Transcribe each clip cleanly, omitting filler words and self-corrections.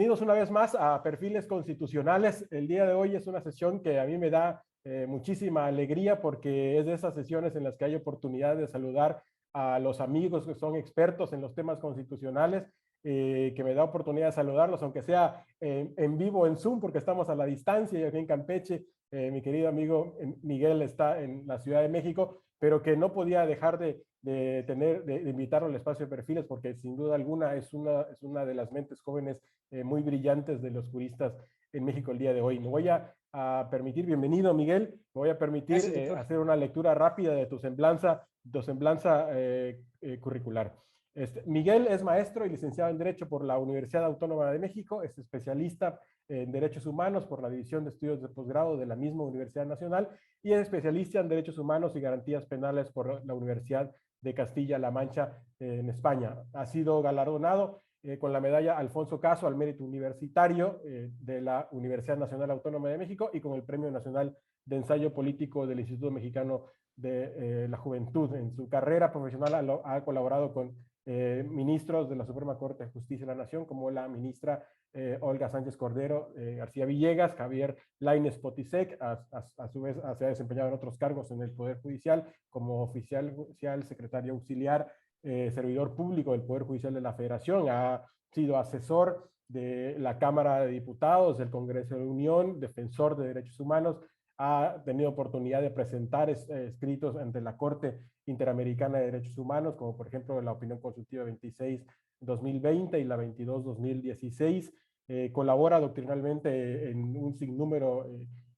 Bienvenidos una vez más a Perfiles Constitucionales. El día de hoy es una sesión que a mí me da muchísima alegría porque es de esas sesiones en las que hay oportunidad de saludar a los amigos que son expertos en los temas constitucionales, que me da oportunidad de saludarlos, aunque sea en vivo en Zoom, porque estamos a la distancia y aquí en Campeche. Mi querido amigo Miguel está en la Ciudad de México, pero que no podía dejar de invitarlo al espacio de Perfiles, porque sin duda alguna es una de las mentes jóvenes muy brillantes de los juristas en México el día de hoy. Me voy a permitir, bienvenido Miguel, me voy a permitir Gracias, doctor. hacer una lectura rápida de tu semblanza curricular. Miguel es maestro y licenciado en Derecho por la Universidad Autónoma de México, es especialista en Derechos Humanos por la División de Estudios de Posgrado de la misma Universidad Nacional y es especialista en Derechos Humanos y Garantías Penales por la Universidad de Castilla-La Mancha en España. Ha sido galardonado con la medalla Alfonso Caso al mérito universitario de la Universidad Nacional Autónoma de México y con el Premio Nacional de Ensayo Político del Instituto Mexicano de la Juventud. En su carrera profesional ha colaborado con ministros de la Suprema Corte de Justicia de la Nación, como la ministra Olga Sánchez Cordero, García Villegas, Javier Lainez Potisek, a su vez se ha desempeñado en otros cargos en el Poder Judicial, como oficial, secretario auxiliar, servidor público del Poder Judicial de la Federación, ha sido asesor de la Cámara de Diputados, del Congreso de la Unión, defensor de derechos humanos, ha tenido oportunidad de presentar escritos ante la Corte Interamericana de Derechos Humanos, como por ejemplo la opinión consultiva 26-2020 y la 22-2016. Colabora doctrinalmente en un sinnúmero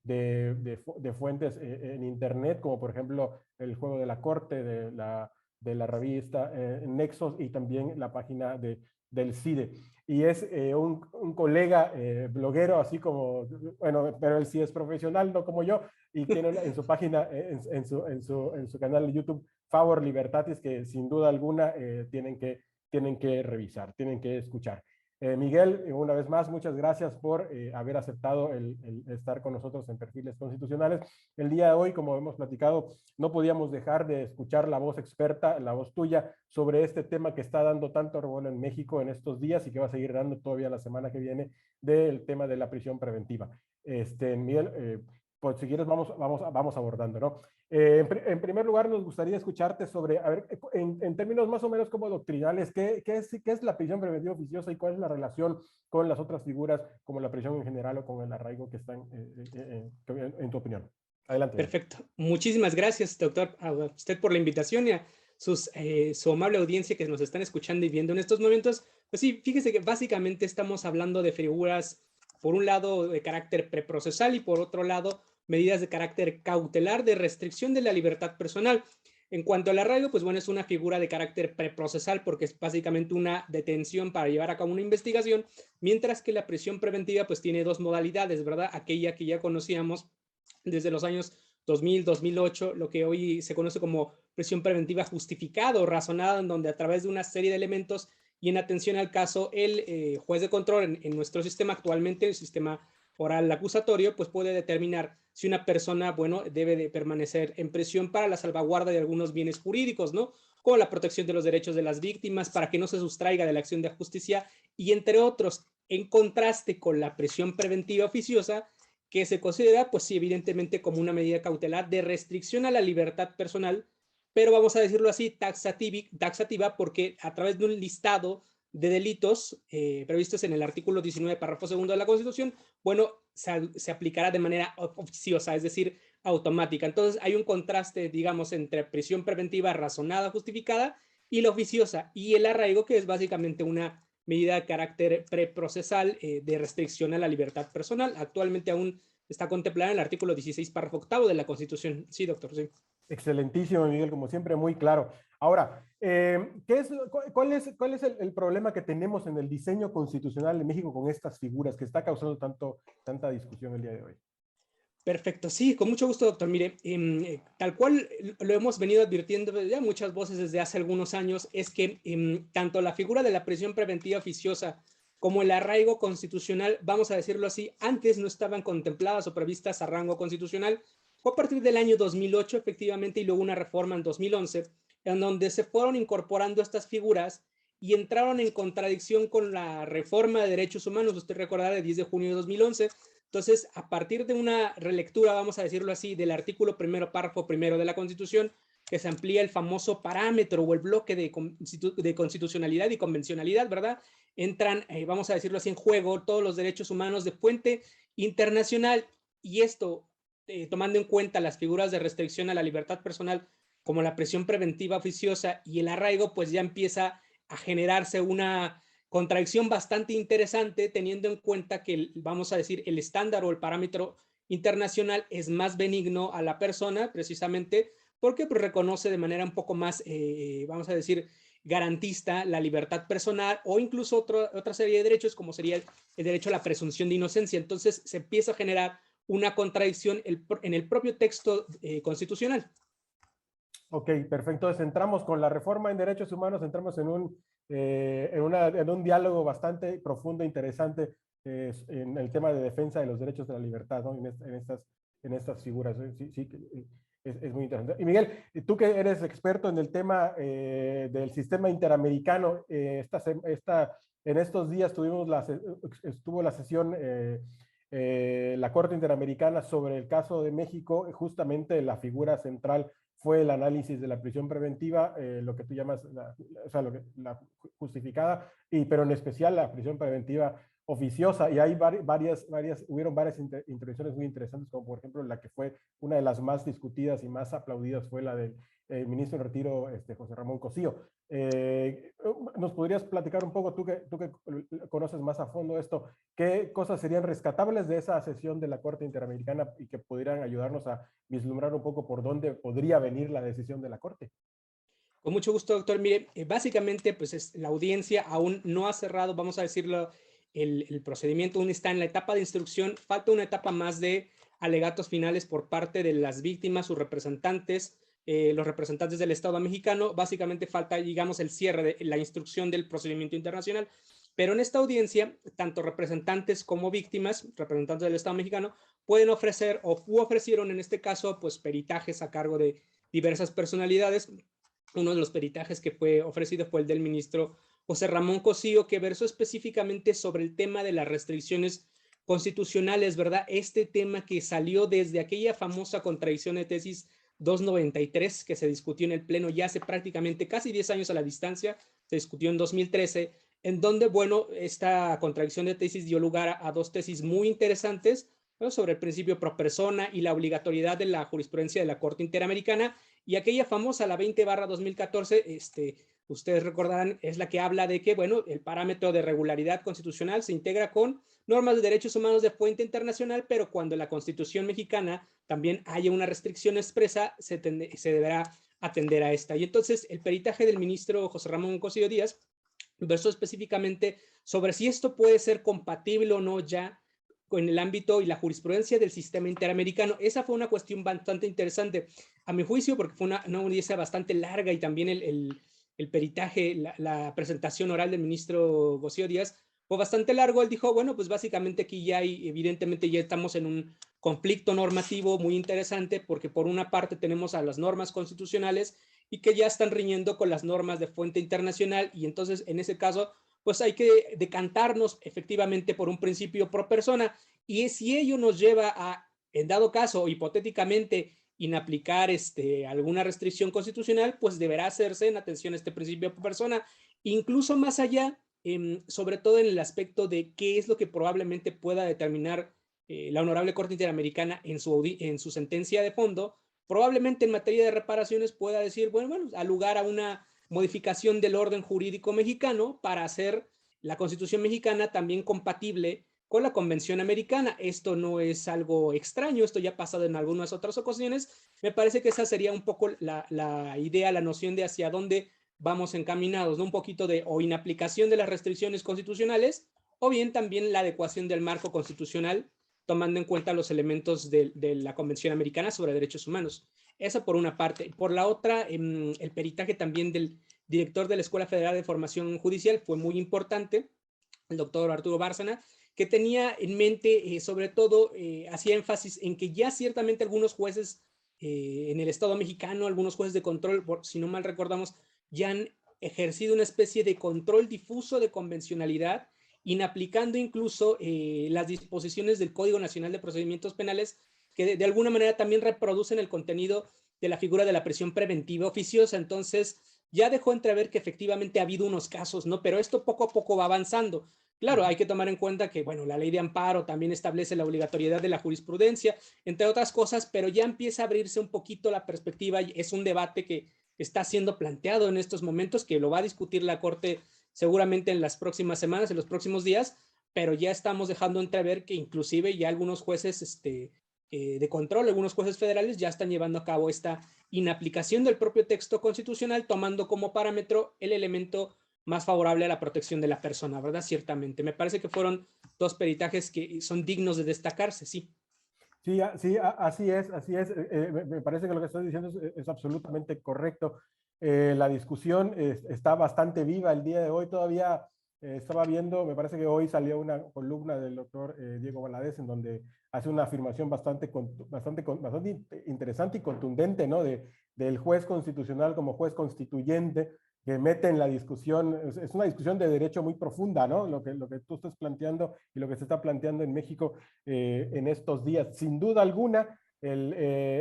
de fuentes en Internet, como por ejemplo el Juego de la Corte de la revista Nexos y también la página del CIDE. Y es un colega bloguero, así como, bueno, pero él sí es profesional, no como yo, y tiene en su página, en su canal de YouTube, Favor Libertatis, que sin duda alguna tienen que revisar, tienen que escuchar. Miguel, una vez más, muchas gracias por haber aceptado el estar con nosotros en Perfiles Constitucionales. El día de hoy, como hemos platicado, no podíamos dejar de escuchar la voz experta, la voz tuya, sobre este tema que está dando tanto revuelo en México en estos días y que va a seguir dando todavía la semana que viene, del tema de la prisión preventiva. Miguel, pues si quieres vamos abordando, ¿no? En primer lugar, nos gustaría escucharte sobre, a ver, en términos más o menos como doctrinales, ¿qué es la prisión preventiva oficiosa y cuál es la relación con las otras figuras, como la prisión en general o con el arraigo que están, en tu opinión? Adelante. Perfecto. Muchísimas gracias, doctor, a usted por la invitación y a su amable audiencia que nos están escuchando y viendo en estos momentos. Pues sí, fíjese que básicamente estamos hablando de figuras, por un lado, de carácter preprocesal y por otro lado, medidas de carácter cautelar de restricción de la libertad personal. En cuanto al arraigo, pues bueno, es una figura de carácter preprocesal porque es básicamente una detención para llevar a cabo una investigación, mientras que la prisión preventiva pues tiene dos modalidades, ¿verdad? Aquella que ya conocíamos desde los años 2000, 2008, lo que hoy se conoce como prisión preventiva justificada o razonada, en donde a través de una serie de elementos y en atención al caso, el juez de control en nuestro sistema actualmente, el sistema oral acusatorio, pues puede determinar si una persona, bueno, debe de permanecer en prisión para la salvaguarda de algunos bienes jurídicos, ¿no? Como la protección de los derechos de las víctimas, para que no se sustraiga de la acción de justicia y entre otros, en contraste con la prisión preventiva oficiosa, que se considera, pues sí, evidentemente como una medida cautelar de restricción a la libertad personal, pero vamos a decirlo así, taxativa, porque a través de un listado de delitos previstos en el artículo 19, párrafo segundo de la Constitución, bueno, se aplicará de manera oficiosa, es decir, automática. Entonces hay un contraste, digamos, entre prisión preventiva razonada, justificada, y la oficiosa, y el arraigo, que es básicamente una medida de carácter preprocesal de restricción a la libertad personal. Actualmente aún está contemplada en el artículo 16, párrafo octavo de la Constitución. Sí, doctor, sí. Excelentísimo, Miguel, como siempre, muy claro. Ahora, ¿cuál es el problema que tenemos en el diseño constitucional de México con estas figuras que está causando tanta discusión el día de hoy? Perfecto, sí, con mucho gusto, doctor. Mire, tal cual lo hemos venido advirtiendo ya muchas voces desde hace algunos años, es que tanto la figura de la prisión preventiva oficiosa como el arraigo constitucional, vamos a decirlo así, antes no estaban contempladas o previstas a rango constitucional. Fue a partir del año 2008, efectivamente, y luego una reforma en 2011, en donde se fueron incorporando estas figuras y entraron en contradicción con la reforma de derechos humanos, usted recordará, de 10 de junio de 2011. Entonces, a partir de una relectura, vamos a decirlo así, del artículo primero, párrafo primero de la Constitución, que se amplía el famoso parámetro o el bloque de constitucionalidad y convencionalidad, ¿verdad? Entran, vamos a decirlo así, en juego todos los derechos humanos de fuente internacional, y esto, tomando en cuenta las figuras de restricción a la libertad personal, como la prisión preventiva oficiosa y el arraigo, pues ya empieza a generarse una contradicción bastante interesante, teniendo en cuenta que, vamos a decir, el estándar o el parámetro internacional es más benigno a la persona, precisamente porque pues, reconoce de manera un poco más, vamos a decir, garantista la libertad personal, o incluso otra serie de derechos, como sería el derecho a la presunción de inocencia. Entonces se empieza a generar una contradicción en el propio texto constitucional. Ok, perfecto. Entonces entramos con la reforma en derechos humanos, entramos en un diálogo bastante profundo e interesante en el tema de defensa de los derechos de la libertad, ¿no? En estas figuras. Sí, sí, es muy interesante. Y Miguel, tú que eres experto en el tema del sistema interamericano, en estos días estuvo la sesión, la Corte Interamericana sobre el caso de México, justamente la figura central fue el análisis de la prisión preventiva, lo que tú llamas, o sea, la justificada, pero en especial la prisión preventiva oficiosa. Y hay hubieron varias intervenciones muy interesantes, como por ejemplo la que fue una de las más discutidas y más aplaudidas fue la del ministro en retiro, José Ramón Cosío. ¿Nos podrías platicar un poco, tú que conoces más a fondo esto, qué cosas serían rescatables de esa sesión de la Corte Interamericana y que pudieran ayudarnos a vislumbrar un poco por dónde podría venir la decisión de la Corte? Con mucho gusto, doctor. Mire, básicamente, pues la audiencia aún no ha cerrado, vamos a decirlo, el procedimiento aún está en la etapa de instrucción. Falta una etapa más de alegatos finales por parte de las víctimas, sus representantes, los representantes del Estado mexicano. Básicamente falta, digamos, el cierre de la instrucción del procedimiento internacional. Pero en esta audiencia, tanto representantes como víctimas, representantes del Estado mexicano, pueden ofrecer o ofrecieron en este caso, pues peritajes a cargo de diversas personalidades. Uno de los peritajes que fue ofrecido fue el del ministro José Ramón Cosío, que versó específicamente sobre el tema de las restricciones constitucionales, ¿verdad? Este tema que salió desde aquella famosa contradicción de tesis 293 que se discutió en el Pleno ya hace prácticamente casi 10 años a la distancia, se discutió en 2013, en donde, bueno, esta contradicción de tesis dio lugar a dos tesis muy interesantes, ¿no? Sobre el principio pro persona y la obligatoriedad de la jurisprudencia de la Corte Interamericana, y aquella famosa, la 20/2014, ustedes recordarán, es la que habla de que, bueno, el parámetro de regularidad constitucional se integra con normas de derechos humanos de fuente internacional, pero cuando en la Constitución mexicana también haya una restricción expresa, se deberá atender a esta. Y entonces el peritaje del ministro José Ramón Cosío Díaz versó específicamente sobre si esto puede ser compatible o no ya con el ámbito y la jurisprudencia del sistema interamericano. Esa fue una cuestión bastante interesante, a mi juicio, porque fue una audiencia bastante larga, y también el peritaje, la presentación oral del ministro Cosío Díaz fue bastante largo. Él dijo, bueno, pues básicamente aquí ya hay, evidentemente ya estamos en un conflicto normativo muy interesante, porque por una parte tenemos a las normas constitucionales y que ya están riñendo con las normas de fuente internacional, y entonces en ese caso pues hay que decantarnos efectivamente por un principio pro persona, y si ello nos lleva a, en dado caso, hipotéticamente, inaplicar alguna restricción constitucional, pues deberá hacerse en atención a este principio pro persona, incluso más allá, sobre todo en el aspecto de qué es lo que probablemente pueda determinar la Honorable Corte Interamericana en su sentencia de fondo. Probablemente en materia de reparaciones pueda decir, bueno, al lugar a una modificación del orden jurídico mexicano para hacer la Constitución mexicana también compatible con la Convención Americana. Esto no es algo extraño, esto ya ha pasado en algunas otras ocasiones. Me parece que esa sería un poco la idea, la noción de hacia dónde vamos encaminados, ¿no? Un poquito de o inaplicación de las restricciones constitucionales, o bien también la adecuación del marco constitucional, tomando en cuenta los elementos de la Convención Americana sobre Derechos Humanos. Eso por una parte. Por la otra, el peritaje también del director de la Escuela Federal de Formación Judicial fue muy importante, el doctor Arturo Bárcena, que tenía en mente, sobre todo, hacía énfasis en que ya ciertamente algunos jueces en el Estado mexicano, algunos jueces de control, si no mal recordamos, ya han ejercido una especie de control difuso de convencionalidad, inaplicando incluso las disposiciones del Código Nacional de Procedimientos Penales, que de alguna manera también reproducen el contenido de la figura de la prisión preventiva oficiosa. Entonces, ya dejó entrever que efectivamente ha habido unos casos, ¿no? Pero esto poco a poco va avanzando. Claro, hay que tomar en cuenta que, bueno, la ley de amparo también establece la obligatoriedad de la jurisprudencia, entre otras cosas, pero ya empieza a abrirse un poquito la perspectiva y es un debate que está siendo planteado en estos momentos, que lo va a discutir la Corte seguramente en las próximas semanas, en los próximos días, pero ya estamos dejando entrever que inclusive ya algunos jueces de control, algunos jueces federales ya están llevando a cabo esta inaplicación del propio texto constitucional, tomando como parámetro el elemento más favorable a la protección de la persona, ¿verdad? Ciertamente. Me parece que fueron dos peritajes que son dignos de destacarse, sí. Sí, sí, así es, así es. Me parece que lo que estoy diciendo es absolutamente correcto. La discusión está bastante viva el día de hoy. Todavía estaba viendo, me parece que hoy salió una columna del doctor Diego Valadez en donde hace una afirmación bastante interesante y contundente, ¿no? Del juez constitucional como juez constituyente que mete en la discusión, es una discusión de derecho muy profunda, ¿no? Lo que tú estás planteando y lo que se está planteando en México en estos días. Sin duda alguna,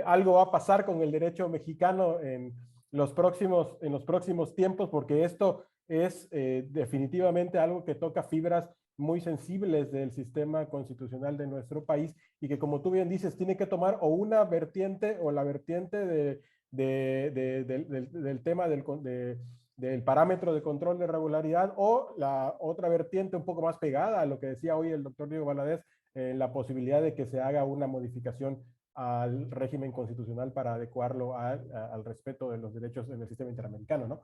algo va a pasar con el derecho mexicano en los próximos tiempos, porque esto es definitivamente algo que toca fibras muy sensibles del sistema constitucional de nuestro país y que, como tú bien dices, tiene que tomar o una vertiente o la vertiente del tema del parámetro de control de regularidad o la otra vertiente un poco más pegada a lo que decía hoy el doctor Diego Valadez, la posibilidad de que se haga una modificación al régimen constitucional para adecuarlo al respeto de los derechos en el sistema interamericano, ¿no?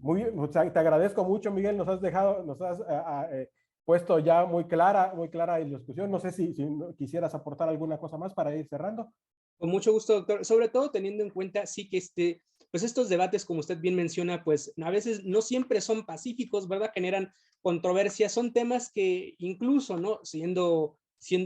Muy bien, te agradezco mucho, Miguel, nos has puesto ya muy clara la discusión. No sé si quisieras aportar alguna cosa más para ir cerrando. Con mucho gusto, doctor. Sobre todo teniendo en cuenta, sí que pues estos debates, como usted bien menciona, pues a veces no siempre son pacíficos, ¿verdad? Generan controversias, son temas que incluso, ¿no? Siendo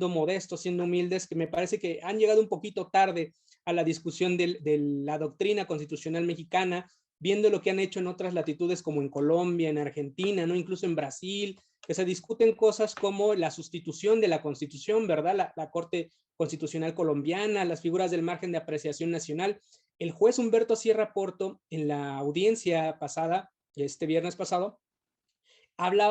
modestos, siendo humildes, que me parece que han llegado un poquito tarde a la discusión de la doctrina constitucional mexicana, viendo lo que han hecho en otras latitudes como en Colombia, en Argentina, ¿no? Incluso en Brasil, que se discuten cosas como la sustitución de la Constitución, ¿verdad? La Corte Constitucional colombiana, las figuras del margen de apreciación nacional. El juez Humberto Sierra Porto, en la audiencia pasada, este viernes pasado,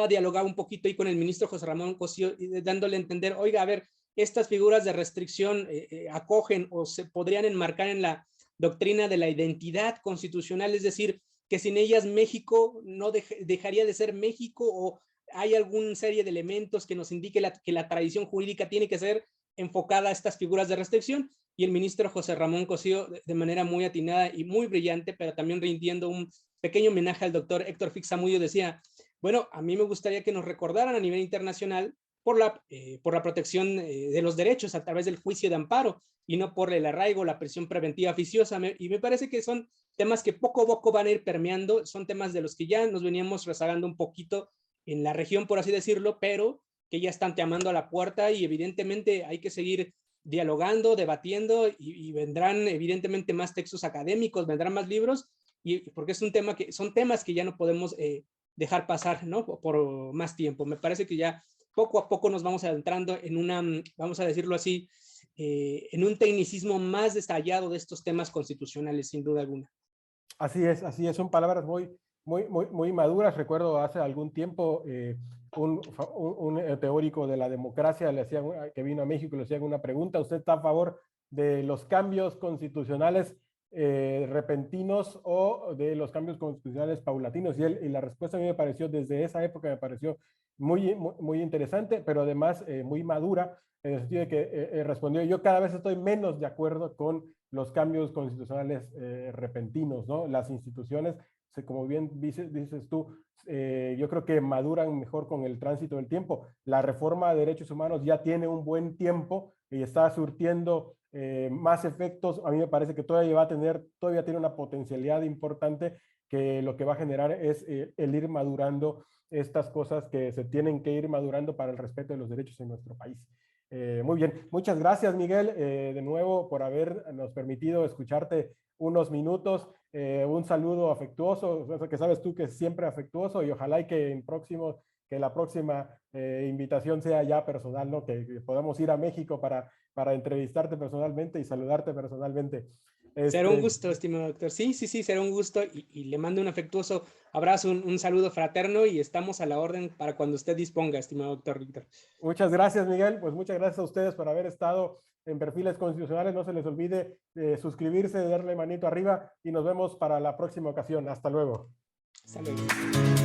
dialogaba un poquito ahí con el ministro José Ramón Cosío, dándole a entender, oiga, a ver, estas figuras de restricción acogen o se podrían enmarcar en la doctrina de la identidad constitucional, es decir, que sin ellas México no dejaría de ser México, o hay alguna serie de elementos que nos indique que la tradición jurídica tiene que ser enfocada a estas figuras de restricción. Y el ministro José Ramón Cosío, de manera muy atinada y muy brillante, pero también rindiendo un pequeño homenaje al doctor Héctor Fix Zamudio, decía, bueno, a mí me gustaría que nos recordaran a nivel internacional por la protección de los derechos a través del juicio de amparo y no por el arraigo, la prisión preventiva oficiosa. Y me parece que son temas que poco a poco van a ir permeando, son temas de los que ya nos veníamos rezagando un poquito en la región, por así decirlo, pero que ya están llamando a la puerta y evidentemente hay que seguir dialogando, debatiendo y vendrán evidentemente más textos académicos, vendrán más libros, y porque son temas que ya no podemos dejar pasar, ¿no? Por más tiempo. Me parece que ya poco a poco nos vamos adentrando en una, vamos a decirlo así, en un tecnicismo más detallado de estos temas constitucionales, sin duda alguna. Así es, son palabras muy maduras. Recuerdo hace algún tiempo un teórico de la democracia que vino a México le hacían una pregunta: ¿usted está a favor de los cambios constitucionales repentinos o de los cambios constitucionales paulatinos? Y la respuesta a mí me pareció, desde esa época me pareció muy interesante, pero además muy madura, en el sentido de que respondió: yo cada vez estoy menos de acuerdo con los cambios constitucionales repentinos, ¿no? Las instituciones, como bien dices tú, yo creo que maduran mejor con el tránsito del tiempo. La reforma de derechos humanos ya tiene un buen tiempo y está surtiendo más efectos. A mí me parece que todavía tiene una potencialidad importante, que lo que va a generar es el ir madurando estas cosas que se tienen que ir madurando para el respeto de los derechos en nuestro país. Muy bien, muchas gracias, Miguel, de nuevo por habernos permitido escucharte unos minutos. un saludo afectuoso, que sabes tú que es siempre afectuoso, y ojalá y que la próxima invitación sea ya personal, ¿no? Que podamos ir a México para entrevistarte personalmente y saludarte personalmente. Será un gusto, estimado doctor. Sí, será un gusto y le mando un afectuoso abrazo, un saludo fraterno y estamos a la orden para cuando usted disponga, estimado doctor Víctor. Muchas gracias, Miguel. Pues muchas gracias a ustedes por haber estado en Perfiles Constitucionales. No se les olvide suscribirse, darle manito arriba y nos vemos para la próxima ocasión. Hasta luego. Hasta luego.